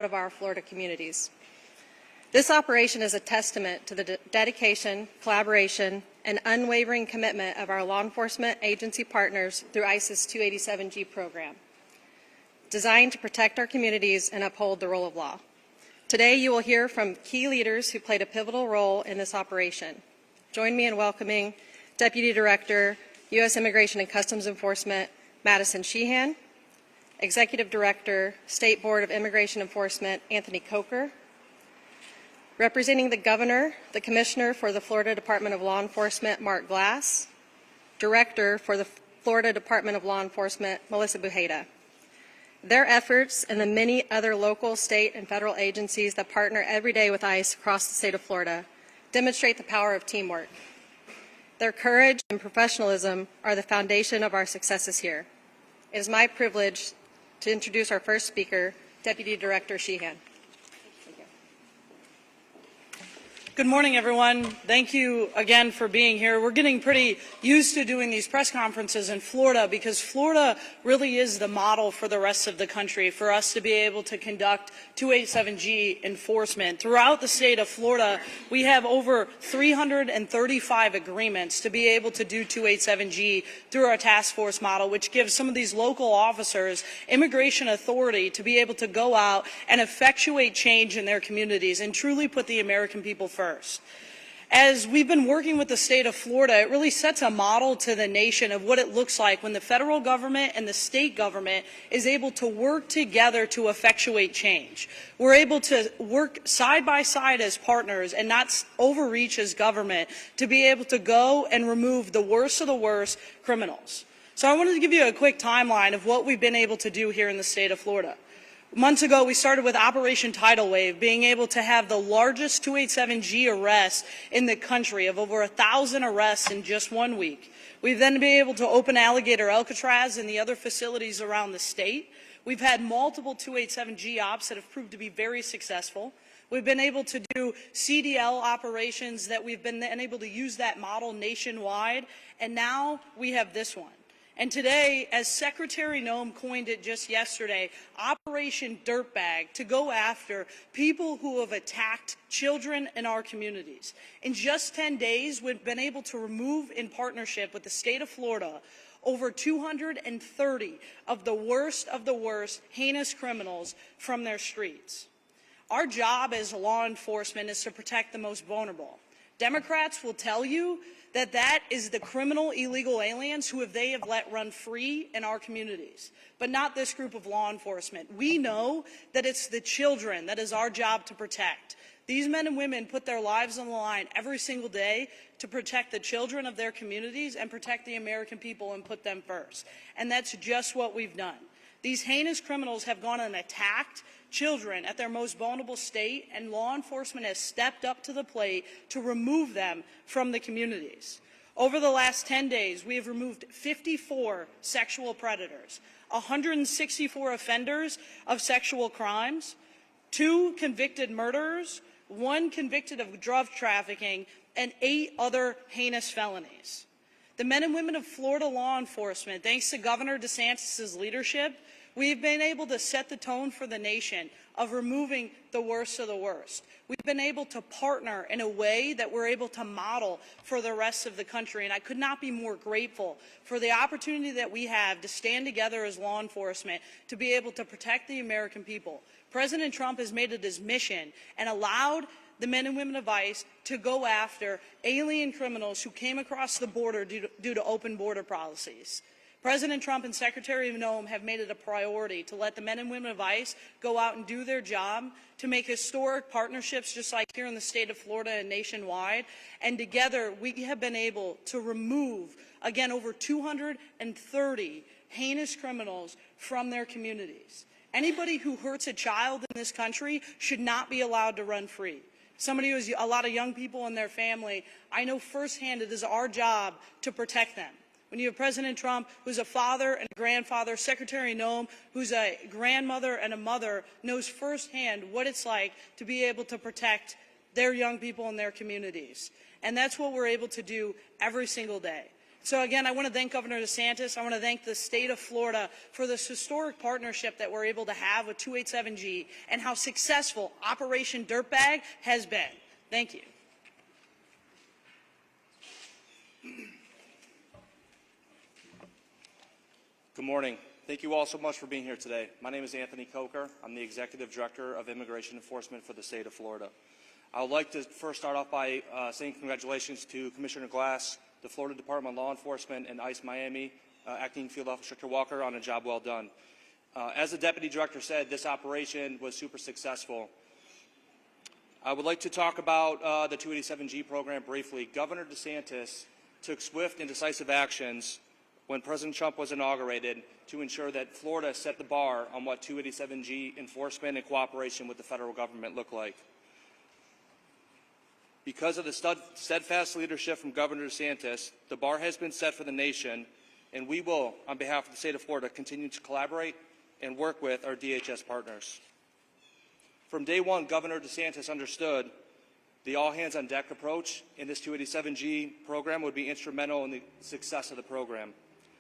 of our Florida communities. This operation is a testament to the dedication, collaboration, and unwavering commitment of our law enforcement agency partners through ICE's 287G program, designed to protect our communities and uphold the rule of law. Today, you will hear from key leaders who played a pivotal role in this operation. Join me in welcoming Deputy Director, U.S. Immigration and Customs Enforcement, Madison Sheehan, Executive Director, State Board of Immigration Enforcement, Anthony Coker, representing the Governor, the Commissioner for the Florida Department of Law Enforcement, Mark Glass, Director for the Florida Department of Law Enforcement, Melissa Bujeda. Their efforts and the many other local, state, and federal agencies that partner every day with ICE across the state of Florida demonstrate the power of teamwork. Their courage and professionalism are the foundation of our successes here. It is my privilege to introduce our first speaker, Deputy Director Sheehan. Good morning, everyone. Thank you again for being here. We're getting pretty used to doing these press conferences in Florida because Florida really is the model for the rest of the country for us to be able to conduct 287G enforcement. Throughout the state of Florida, we have over 335 agreements to be able to do 287G through our task force model, which gives some of these local officers immigration authority to be able to go out and effectuate change in their communities and truly put the American people first. As we've been working with the state of Florida, it really sets a model to the nation of what it looks like when the federal government and the state government is able to work together to effectuate change. We're able to work side by side as partners and not overreach as government to be able to go and remove the worst of the worst criminals. So I wanted to give you a quick timeline of what we've been able to do here in the state of Florida. Months ago, we started with Operation Tidal Wave, being able to have the largest 287G arrests in the country, of over 1,000 arrests in just 1 week. We've then been able to open Alligator Alcatraz and the other facilities around the state. We've had multiple 287G ops that have proved to be very successful. We've been able to do CDL operations that we've been able to use that model nationwide, and now we have this one. And today, as Secretary Noem coined it just yesterday, Operation Dirtbag, to go after people who have attacked children in our communities. In just 10 days, we've been able to remove, in partnership with the state of Florida, over 230 of the worst heinous criminals from their streets. Our job as law enforcement is to protect the most vulnerable. Democrats will tell you that that is the criminal illegal aliens who they have let run free in our communities, but not this group of law enforcement. We know that it's the children that is our job to protect. These men and women put their lives on the line every single day to protect the children of their communities and protect the American people and put them first. And that's just what we've done. These heinous criminals have gone and attacked children at their most vulnerable state, and law enforcement has stepped up to the plate to remove them from the communities. Over the last 10 days, we have removed 54 sexual predators, 164 offenders of sexual crimes, 2 convicted murderers, 1 convicted of drug trafficking, and 8 other heinous felonies. The men and women of Florida law enforcement, thanks to Governor Desantis' leadership, we've been able to set the tone for the nation of removing the worst of the worst. We've been able to partner in a way that we're able to model for the rest of the country, and I could not be more grateful for the opportunity that we have to stand together as law enforcement to be able to protect the American people. President Trump has made it his mission and allowed the men and women of ICE to go after alien criminals who came across the border due to open border policies. President Trump and Secretary Noem have made it a priority to let the men and women of ICE go out and do their job, to make historic partnerships just like here in the state of Florida and nationwide. And together, we have been able to remove, again, over 230 heinous criminals from their communities. Anybody who hurts a child in this country should not be allowed to run free. Somebody who has a lot of young people in their family, I know firsthand it is our job to protect them. When you have President Trump, who's a father and a grandfather, Secretary Noem, who's a grandmother and a mother, knows firsthand what it's like to be able to protect their young people in their communities. And that's what we're able to do every single day. So again, I want to thank Governor DeSantis. I want to thank the state of Florida for this historic partnership that we're able to have with 287G and how successful Operation Dirtbag has been. Thank you. Good morning. Thank you all so much for being here today. My name is Anthony Coker. I'm the Executive Director of Immigration Enforcement for the state of Florida. I would like to first start off by saying congratulations to Commissioner Glass, the Florida Department of Law Enforcement, and ICE Miami, Acting Field Officer Director Walker, on a job well done. As the Deputy Director said, this operation was super successful. I would like to talk about the 287G program briefly. Governor DeSantis took swift and decisive actions when President Trump was inaugurated to ensure that Florida set the bar on what 287G enforcement and cooperation with the federal government look like. Because of the steadfast leadership from Governor DeSantis, the bar has been set for the nation, and we will, on behalf of the state of Florida, continue to collaborate and work with our DHS partners. From day one, Governor DeSantis understood the all-hands-on-deck approach in this 287G program would be instrumental in the success of the program.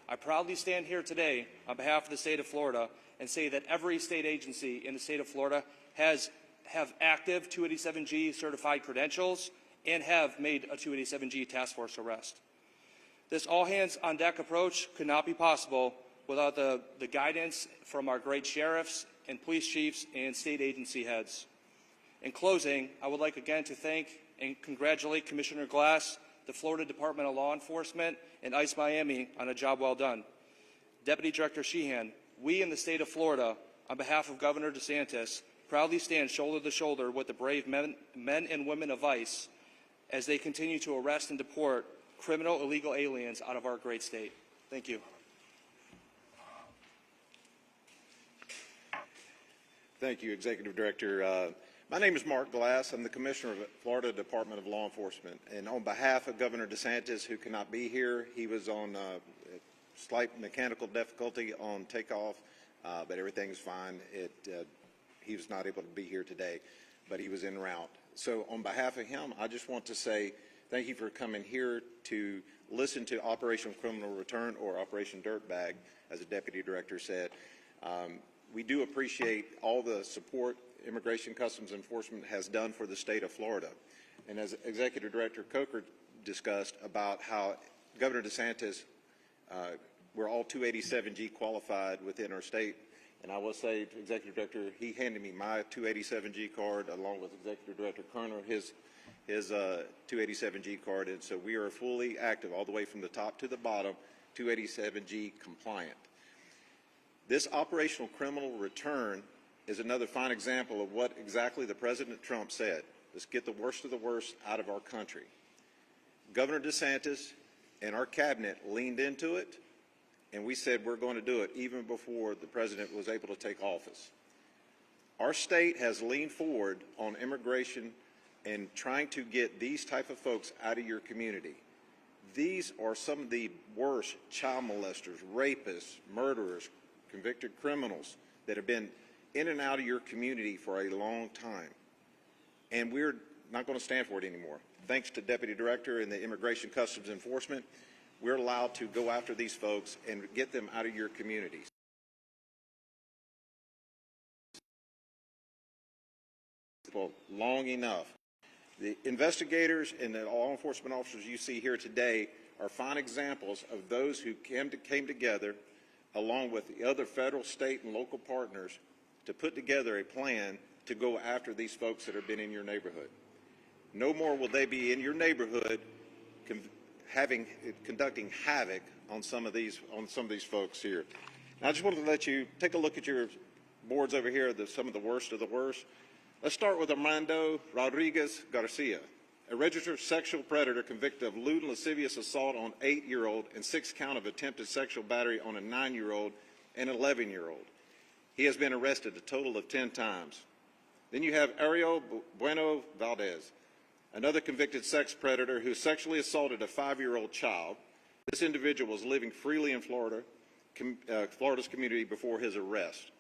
I proudly stand here today on behalf of the state of Florida and say that every state agency in the state of Florida have active 287G certified credentials and have made a 287G task force arrest. This all-hands-on-deck approach could not be possible without the guidance from our great sheriffs and police chiefs and state agency heads. In closing, I would like again to thank and congratulate Commissioner Glass, the Florida Department of Law Enforcement, and ICE Miami on a job well done. Deputy Director Sheehan, we in the state of Florida, on behalf of Governor DeSantis, proudly stand shoulder to shoulder with the brave men and women of ICE as they continue to arrest and deport criminal illegal aliens out of our great state. Thank you. Thank you, Executive Director. My name is Mark Glass. I'm the Commissioner of the Florida Department of Law Enforcement. And on behalf of Governor DeSantis, who cannot be here, he was on slight mechanical difficulty on takeoff, but everything's fine. He was not able to be here today, but he was en route. So on behalf of him, I just want to say thank you for coming here to listen to Operation Criminal Return, or Operation Dirtbag, as the Deputy Director said. We do appreciate all the support Immigration Customs Enforcement has done for the state of Florida. And as Executive Director Coker discussed about how Governor DeSantis, we're all 287G qualified within our state. And I will say to Executive Director, he handed me my 287G card along with Executive Director Kerner, his 287G card. And so we are fully active all the way from the top to the bottom, 287G compliant. This operational criminal return is another fine example of what exactly the President Trump said. Let's get the worst of the worst out of our country. Governor DeSantis and our cabinet leaned into it, and we said we're going to do it even before the President was able to take office. Our state has leaned forward on immigration and trying to get these type of folks out of your community. These are some of the worst child molesters, rapists, murderers, convicted criminals that have been in and out of your community for a long time. And we're not going to stand for it anymore. Thanks to Deputy Director and the Immigration Customs Enforcement, we're allowed to go after these folks and get them out of your communities. Long enough. The investigators and the law enforcement officers you see here today are fine examples of those who came together along with the other federal, state, and local partners to put together a plan to go after these folks that have been in your neighborhood. No more will they be in your neighborhood conducting havoc on some of these folks here. Now, I just wanted to let you take a look at your boards over here, some of the worst of the worst. Let's start with Armando Rodriguez Garcia, a registered sexual predator convicted of lewd and lascivious assault on an 8-year-old and 6 count of attempted sexual battery on a 9-year-old and 11-year-old. He has been arrested a total of 10 times. Then you have Ariel Bueno Valdez, another convicted sex predator who sexually assaulted a 5-year-old child. This individual was living freely in Florida's community before his arrest.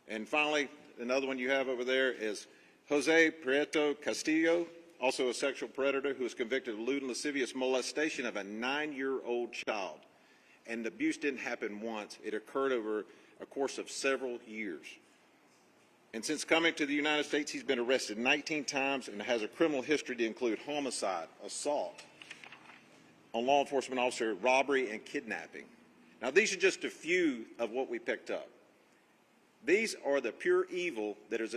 And finally, another one you have over there is Jose Prieto Castillo, Also a sexual predator who was convicted of lewd and lascivious molestation of a 9-year-old child. And the abuse didn't happen once. It occurred over a course of several years. And since coming to the United States, he's been arrested 19 times and has a criminal history to include homicide, assault on law enforcement officer, robbery, and kidnapping. Now, these are just a few of what we picked up. These are the pure evil that is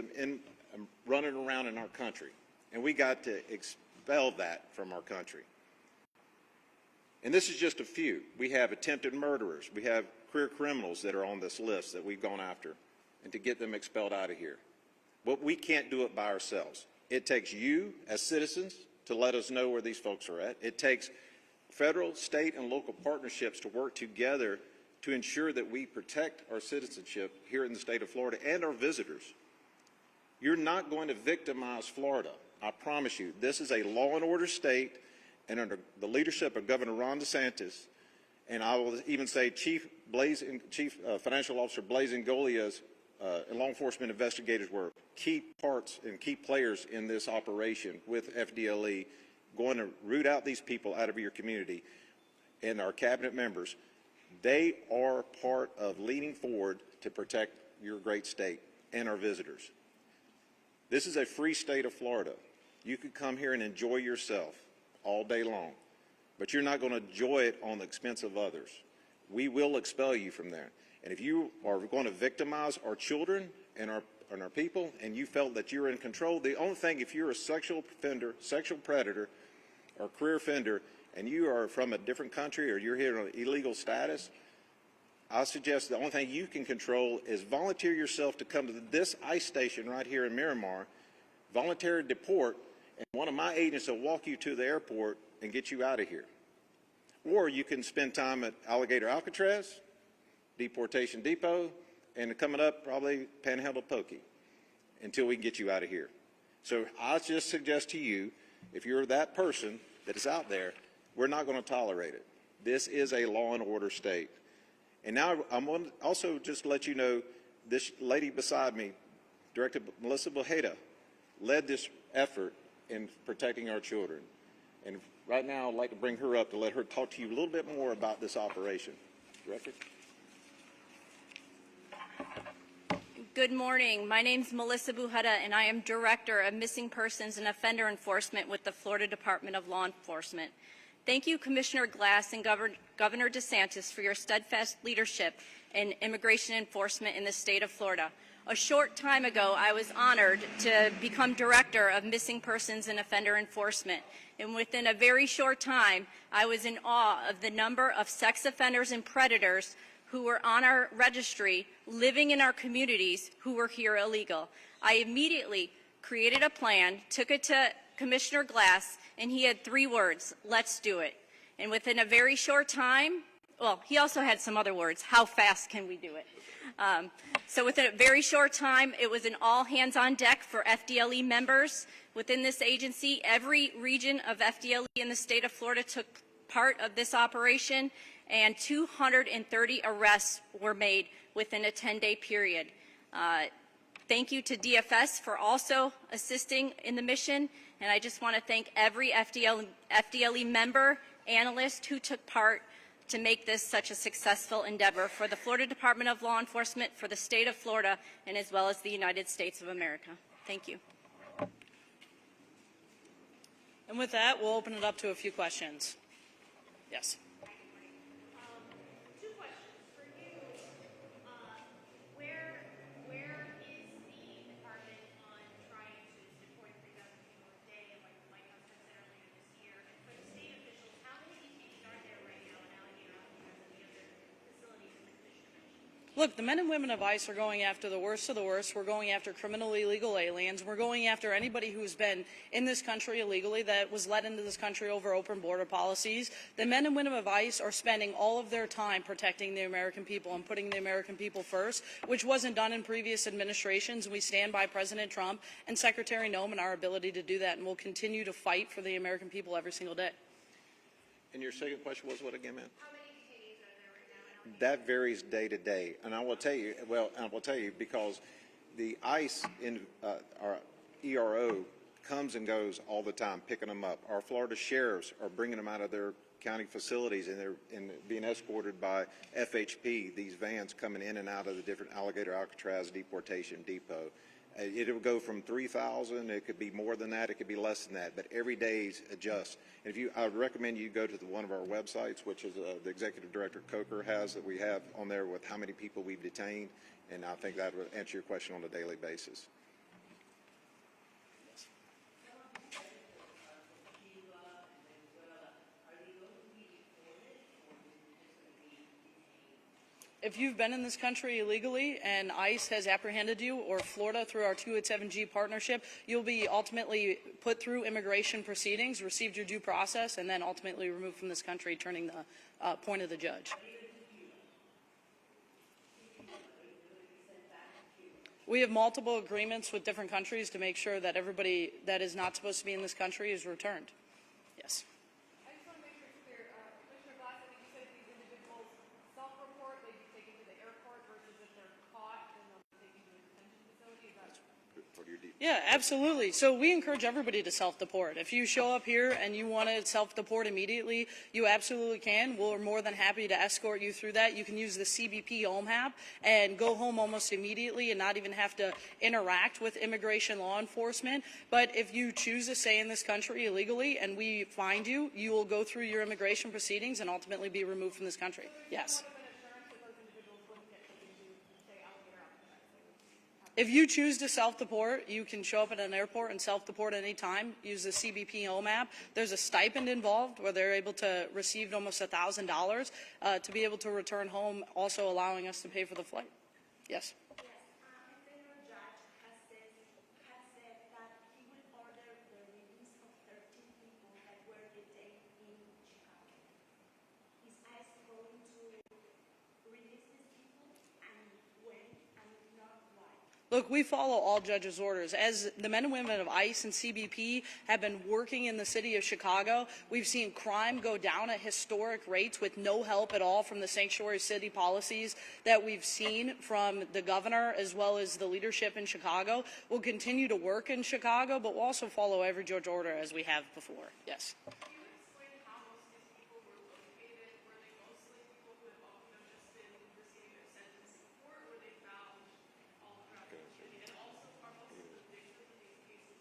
running around in our country, and we got to expel that from our country. And this is just a few. We have attempted murderers. We have career criminals that are on this list that we've gone after, and to get them expelled out of here. But we can't do it by ourselves. It takes you as citizens to let us know where these folks are at. It takes federal, state, and local partnerships to work together to ensure that we protect our citizenship here in the state of Florida and our visitors. You're not going to victimize Florida. I promise you. This is a law and order state, and under the leadership of Governor Ron Desantis, and I will even say Chief Financial Officer Blaise Ngolia's and law enforcement investigators were key parts and key players in this operation with FDLE, going to root out these people out of your community. And our cabinet members, they are part of leaning forward to protect your great state and our visitors. This is a free state of Florida. You could come here and enjoy yourself all day long, but you're not going to enjoy it on the expense of others. We will expel you from there. And if you are going to victimize our children and our people, and you felt that you're in control, the only thing, if you're a sexual offender, sexual predator, or career offender, and you are from a different country or you're here on illegal status, I suggest the only thing you can control is volunteer yourself to come to this ICE station right here in Miramar, volunteer deport, and one of my agents will walk you to the airport and get you out of here. Or you can spend time at Alligator Alcatraz, Deportation Depot, and coming up probably Panhandle Pokey until we can get you out of here. So I just suggest to you, if you're that person that is out there, we're not going to tolerate it. This is a law and order state. And now I'm going to also just let you know, this lady beside me, Director Melissa Bojeda, led this effort in protecting our children. And right now I'd like to bring her up to let her talk to you a little bit more about this operation. Director? Good morning. My name is Melissa Bujeda, and I am Director of Missing Persons and Offender Enforcement with the Florida Department of Law Enforcement. Thank you, Commissioner Glass and Governor DeSantis, for your steadfast leadership in immigration enforcement in the state of Florida. A short time ago, I was honored to become Director of Missing Persons and Offender Enforcement, and within a very short time, I was in awe of the number of sex offenders and predators who were on our registry, living in our communities, who were here illegal. I immediately created a plan, took it to Commissioner Glass, and he had 3 words: let's do it. And within a very short time, well, he also had some other words: how fast can we do it? So within a very short time, it was an all hands on deck for FDLE members within this agency. Every region of FDLE in the state of Florida took part of this operation, and 230 arrests were made within a 10-day period. Thank you to DFS for also assisting in the mission, and I just want to thank every FDLE member, analyst who took part to make this such a successful endeavor for the Florida Department of Law Enforcement, for the state of Florida, and as well as the United States of America. Thank you. And with that, we'll open it up to a few questions. Yes. Look, the men and women of ICE are going after the worst of the worst. We're going after criminally illegal aliens. We're going after anybody who's been in this country illegally, that was let into this country over open border policies. The men and women of ICE are spending all of their time protecting the American people and putting the American people first, which wasn't done in previous administrations. We stand by President Trump and Secretary Noem and our ability to do that, and we'll continue to fight for the American people every single day. And your second question was what again, ma'am? That varies day to day, and I will tell you, because the ICE in our ERO comes and goes all the time, picking them up. Our Florida sheriffs are bringing them out of their county facilities, and they're being escorted by FHP, these vans coming in and out of the different Alligator Alcatraz deportation depot. It will go from 3,000, it could be more than that, it could be less than that, but every day adjusts. And I would recommend you go to one of our websites, which is the Executive Director Coker has, that we have on there with how many people we've detained, and I think that would answer your question on a daily basis. If you've been in this country illegally and ICE has apprehended you, or Florida through our 287G partnership, you'll be ultimately put through immigration proceedings, received your due process, and then ultimately removed from this country, turning the point of the judge. We have multiple agreements with different countries to make sure that everybody that is not supposed to be in this country is returned. Yes. I just want to make sure it's clear. Commissioner Glass, I think you said if these individuals self-report, they'd be taken to the airport versus if they're caught, then they'll be taken to a detention facility. Is that Yeah, absolutely. So we encourage everybody to self-deport. If you show up here and you want to self-deport immediately, you absolutely can. We're more than happy to escort you through that. You can use the CBP Home app and go home almost immediately and not even have to interact with immigration law enforcement. But if you choose to stay in this country illegally and we find you, you will go through your immigration proceedings and ultimately be removed from this country. Yes. If you choose to self-deport, you can show up at an airport and self-deport at any time. Use the CBP Home app. There's a stipend involved where they're able to receive almost $1,000 to be able to return home, also allowing us to pay for the flight. Yes. Yes, and then our judge has said that he will order the release of 13 people that were detained in Chicago. Is ICE going to release these people, and when, and if not, why? Look, we follow all judges' orders. As the men and women of ICE and CBP have been working in the city of Chicago, we've seen crime go down at historic rates with no help at all from the sanctuary city policies that we've seen from the governor as well as the leadership in Chicago. We'll continue to work in Chicago, but we'll also follow every judge order as we have before. Yes. Can you explain how most of these people were located? Were they mostly people who had just been receiving their sentence in court, or were they found all throughout the city? And also, are most of the victims of these cases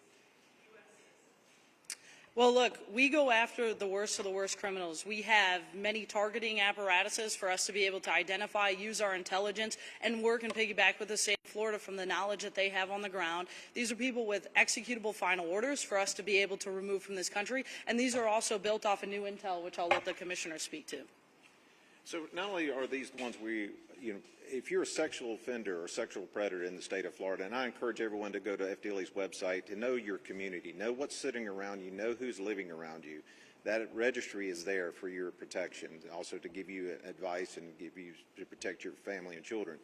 U.S. citizens? Well, look, we go after the worst of the worst criminals. We have many targeting apparatuses for us to be able to identify, use our intelligence, and work and piggyback with the state of Florida from the knowledge that they have on the ground. These are people with executable final orders for us to be able to remove from this country, and these are also built off of new intel, which I'll let the commissioner speak to. So not only are these the ones if you're a sexual offender or sexual predator in the state of Florida, and I encourage everyone to go to FDLE's website to know your community, know what's sitting around you, know who's living around you. That registry is there for your protection, also to give you advice and give you to protect your family and children.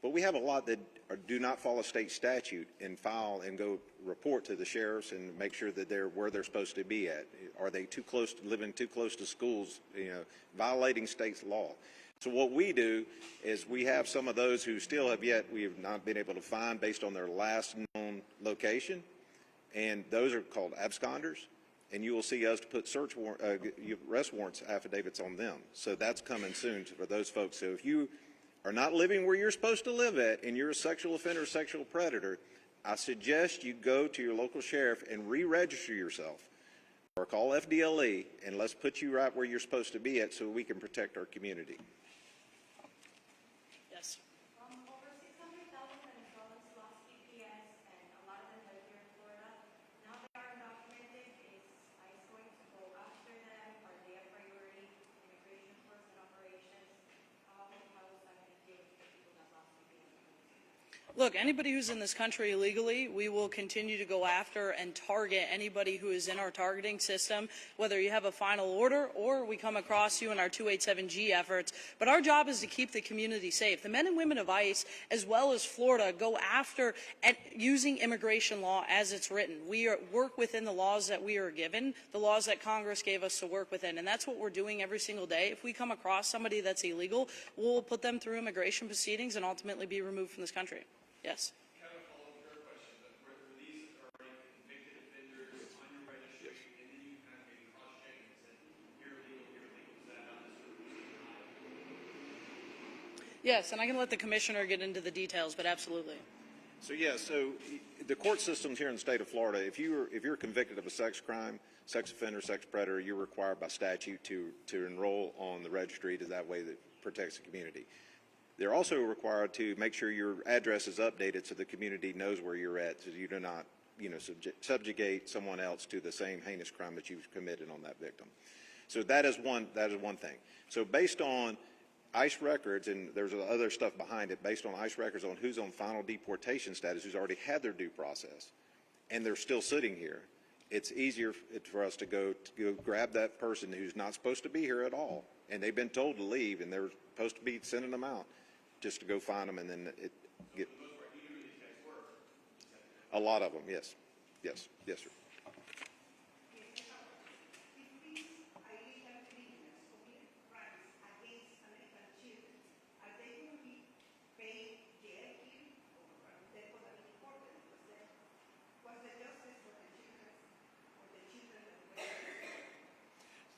But we have a lot that do not follow state statute and file and go report to the sheriffs and make sure that they're where they're supposed to be at. Are they living too close to schools, violating state's law? So what we do is we have some of those who still we have not been able to find based on their last known location, and those are called absconders, and you will see us put arrest warrants affidavits on them. So that's coming soon for those folks. So if you are not living where you're supposed to live at and you're a sexual offender, sexual predator, I suggest you go to your local sheriff and re-register yourself, or call FDLE, and let's put you right where you're supposed to be at so we can protect our community. Yes. Over 600,000 Venezuelans lost PPS, and a lot of them live here in Florida. Now they are undocumented. Is ICE going to go after them? Are they a priority? Immigration enforcement operations? How is that going to deal with the people that lost PPS? Look, anybody who's in this country illegally, we will continue to go after and target anybody who is in our targeting system, whether you have a final order or we come across you in our 287G efforts. But our job is to keep the community safe. The men and women of ICE, as well as Florida, go after using immigration law as it's written. We work within the laws that we are given, the laws that Congress gave us to work within, and that's what we're doing every single day. If we come across somebody that's illegal, we'll put them through immigration proceedings and ultimately be removed from this country. Yes. Kind of follow up your question, but were these already convicted offenders Yes, and I can let the commissioner get into the details, but absolutely. So yeah, so the court systems here in the state of Florida, if you're convicted of a sex crime, sex offender, sex predator, you're required by statute to enroll on the registry to that way that protects the community. They're also required to make sure your address is updated so the community knows where you're at, so you do not, subjugate someone else to the same heinous crime that you've committed on that victim. So that is one thing. So based on ICE records, and there's other stuff behind it, based on ICE records on who's on final deportation status, who's already had their due process, and they're still sitting here, it's easier for us to go grab that person who's not supposed to be here at all, and they've been told to leave, and they're supposed to be sending them out, just to go find them, and then get a lot of them. Yes, sir.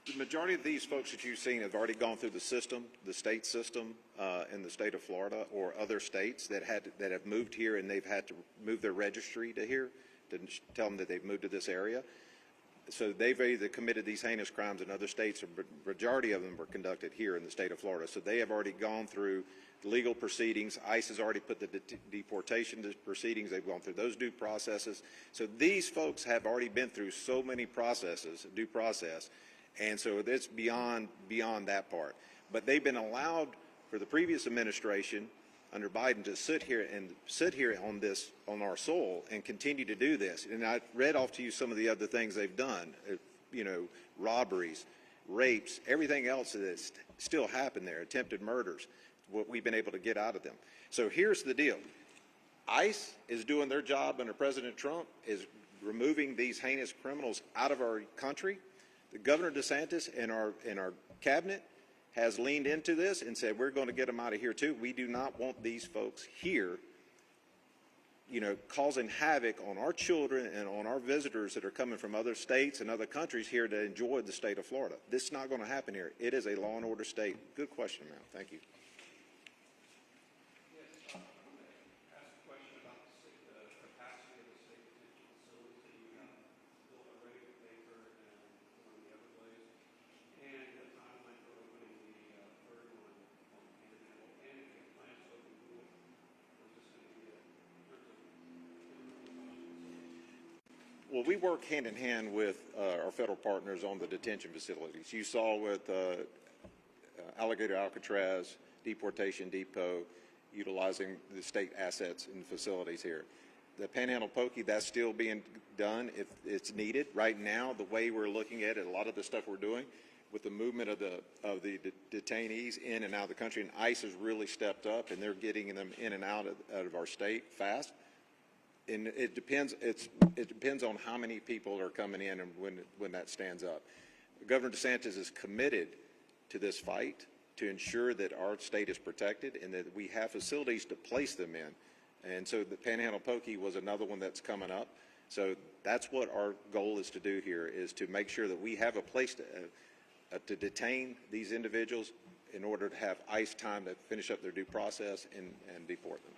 The majority of these folks that you've seen have already gone through the system, the state system in the state of Florida or other states that have moved here, and they've had to move their registry to here to tell them that they've moved to this area. So they've either committed these heinous crimes in other states, or majority of them were conducted here in the state of Florida. So they have already gone through legal proceedings. ICE has already put the deportation proceedings. They've gone through those due processes. So these folks have already been through so many processes, due process. And so it's beyond that part. But they've been allowed for the previous administration under Biden to sit here on our soil and continue to do this. And I read off to you some of the other things they've done, robberies, rapes, everything else that's still happened there, attempted murders, what we've been able to get out of them. So here's the deal. ICE is doing their job under President Trump, is removing these heinous criminals out of our country. The Governor Desantis and our cabinet has leaned into this and said, we're going to get them out of here too. We do not want these folks here, causing havoc on our children and on our visitors that are coming from other states and other countries here to enjoy the state of Florida. This is not going to happen here. It is a law and order state. Good question, ma'am. Thank you. Well, we work hand in hand with our federal partners on the detention facilities. You saw with Alligator Alcatraz, Deportation Depot, utilizing the state assets and facilities here. The Panhandle Pokey, that's still being done if it's needed. Right now, the way we're looking at it, a lot of the stuff we're doing with the movement of the detainees in and out of the country, and ICE has really stepped up, and they're getting them in and out of our state fast. And it depends on how many people are coming in and when that stands up. Governor Desantis is committed to this fight to ensure that our state is protected and that we have facilities to place them in. And so the Panhandle Pokey was another one that's coming up. So that's what our goal is to do here, is to make sure that we have a place to detain these individuals in order to have ICE time to finish up their due process and deport them.